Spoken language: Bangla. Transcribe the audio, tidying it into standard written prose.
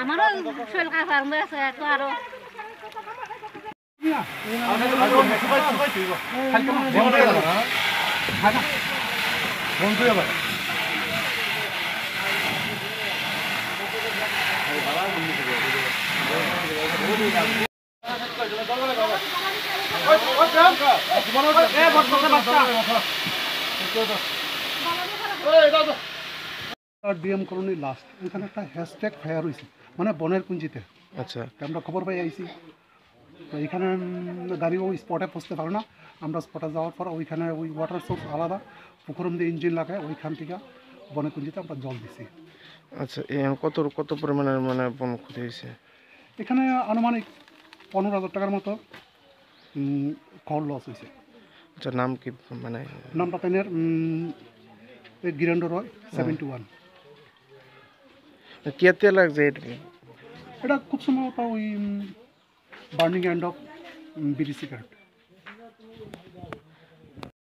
আমারও শরীর খারাপ হয়ে আছে তো আরো ডিএম কলোনি লাস্ট এখানে একটা হ্যাশট্যাগ ফায়ার হয়েছে মানে বনের কুঞ্জিতে। আচ্ছা, আমরা খবর পাই আইছি, তো এখানে গাড়িও স্পটে পৌঁছতে পারে না। আমরা স্পটে যাওয়ার পর ওইখানে ওই ওয়াটার সোর্স আলাদা পুকুর দিয়ে ইঞ্জিন লাগায় ওইখান থেকে বনের কুঞ্জিতে আমরা জল দিছি। আচ্ছা, কত কত পরিমাণের মানে বন ক্ষতি হয়েছে? এখানে আনুমানিক 15,000 টাকার মতো খড় লস হয়েছে। আচ্ছা, নাম কি মানে? নামটা পেনের গিরেন্ডো রয় 71। কেতে লাগছে এটা খুব সম্ভবত ওই বার্নিং এন্ড অফ বিড়ি সিগারেট।